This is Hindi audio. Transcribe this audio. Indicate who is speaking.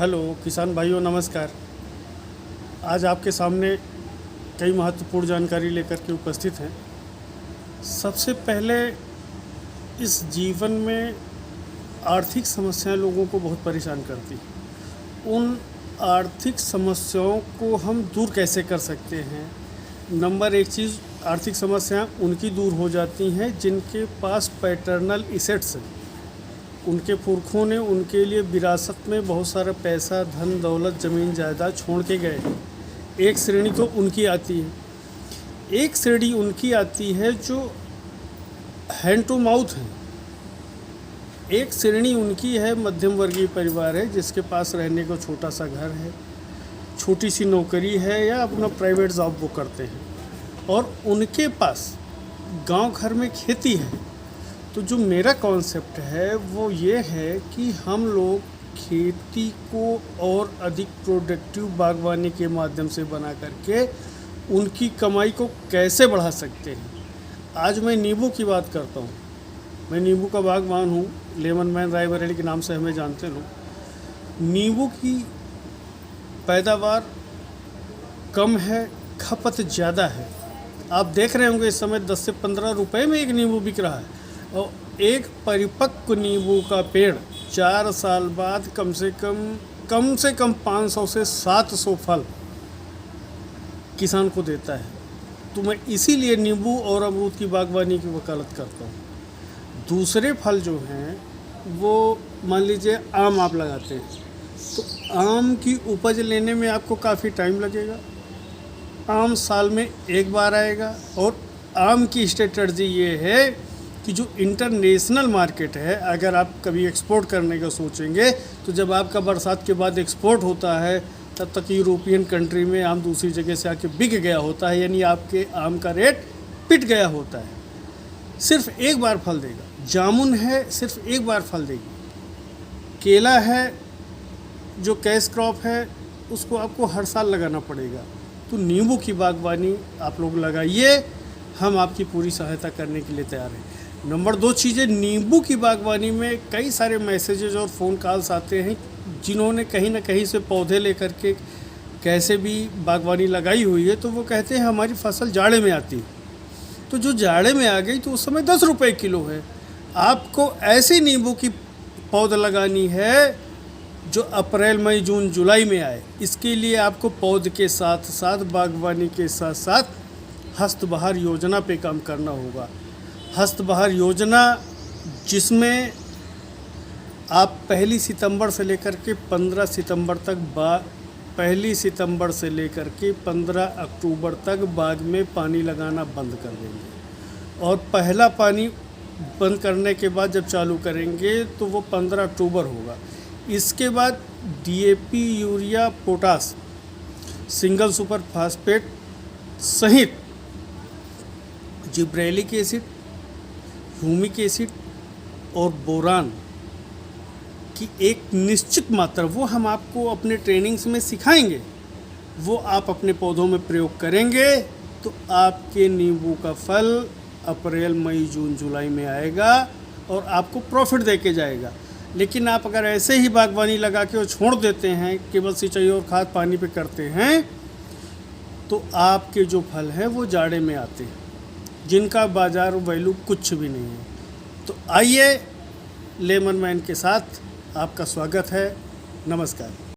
Speaker 1: हेलो किसान भाइयों, नमस्कार। आज आपके सामने कई महत्वपूर्ण जानकारी लेकर के उपस्थित हैं। सबसे पहले, इस जीवन में आर्थिक समस्याएं लोगों को बहुत परेशान करती हैं। उन आर्थिक समस्याओं को हम दूर कैसे कर सकते हैं? नंबर एक चीज़, आर्थिक समस्याएं उनकी दूर हो जाती हैं जिनके पास पैटर्नल एसेट्स हैं। उनके पुरखों ने उनके लिए विरासत में बहुत सारा पैसा, धन दौलत, ज़मीन जायदाद छोड़ के गए हैं। एक श्रेणी तो उनकी आती है। एक श्रेणी उनकी आती है जो हैंड टू माउथ है। एक श्रेणी उनकी है मध्यम वर्गीय परिवार है, जिसके पास रहने को छोटा सा घर है, छोटी सी नौकरी है या अपना प्राइवेट जॉब वो करते हैं, और उनके पास गांव घर में खेती है। तो जो मेरा कॉन्सेप्ट है वो ये है कि हम लोग खेती को और अधिक प्रोडक्टिव बागवानी के माध्यम से बना करके उनकी कमाई को कैसे बढ़ा सकते हैं। आज मैं नींबू की बात करता हूँ। मैं नींबू का बागवान हूँ, लेमन मैन रायबरेली के नाम से हमें जानते लोग। नींबू की पैदावार कम है, खपत ज़्यादा है। आप देख रहे होंगे इस समय 10 से 15 रुपए में एक नींबू बिक रहा है, और एक परिपक्व नींबू का पेड़ 4 साल बाद कम से कम 500 से 700 फल किसान को देता है। तो मैं इसीलिए नींबू और अमरूद की बागवानी की वकालत करता हूँ। दूसरे फल जो हैं वो मान लीजिए आम आप लगाते हैं, तो आम की उपज लेने में आपको काफ़ी टाइम लगेगा। आम साल में एक बार आएगा, और आम की स्ट्रेटजी ये है कि जो इंटरनेशनल मार्केट है, अगर आप कभी एक्सपोर्ट करने का सोचेंगे तो जब आपका बरसात के बाद एक्सपोर्ट होता है तब तक यूरोपियन कंट्री में आम दूसरी जगह से आके बिक गया होता है, यानी आपके आम का रेट पिट गया होता है। सिर्फ एक बार फल देगा। जामुन है, सिर्फ एक बार फल देगी। केला है जो कैश क्रॉप है, उसको आपको हर साल लगाना पड़ेगा। तो नींबू की बागवानी आप लोग लगाइए, हम आपकी पूरी सहायता करने के लिए तैयार हैं। नंबर 2 चीज़ें, नींबू की बागवानी में कई सारे मैसेजेज और फ़ोन कॉल्स आते हैं जिन्होंने कहीं ना कहीं से पौधे लेकर के कैसे भी बागवानी लगाई हुई है, तो वो कहते हैं हमारी फसल जाड़े में आती है। तो जो जाड़े में आ गई तो उस समय 10 रुपये किलो है। आपको ऐसी नींबू की पौध लगानी है जो अप्रैल मई जून जुलाई में आए। इसके लिए आपको पौध के साथ साथ बागवानी के साथ साथ हस्तबहार योजना पे काम करना होगा। हस्तबहार योजना जिसमें आप 1 सितंबर से लेकर के 15 सितंबर तक 1 सितंबर से लेकर के 15 अक्टूबर तक बाग में पानी लगाना बंद कर देंगे, और पहला पानी बंद करने के बाद जब चालू करेंगे तो वो 15 अक्टूबर होगा। इसके बाद DAP, urea, potash, single super phosphate सहित जिब्रेलिक एसिड, ह्यूमिक एसिड और बोरान की एक निश्चित मात्रा, वो हम आपको अपने ट्रेनिंग्स में सिखाएंगे, वो आप अपने पौधों में प्रयोग करेंगे तो आपके नींबू का फल अप्रैल मई जून जुलाई में आएगा और आपको प्रॉफिट दे के जाएगा। लेकिन आप अगर ऐसे ही बागवानी लगा के और छोड़ देते हैं, केवल सिंचाई और खाद पानी पे करते हैं, तो आपके जो फल हैं वो जाड़े में आते हैं, जिनका बाज़ार वैल्यू कुछ भी नहीं है। तो आइए, लेमन मैन के साथ आपका स्वागत है। नमस्कार।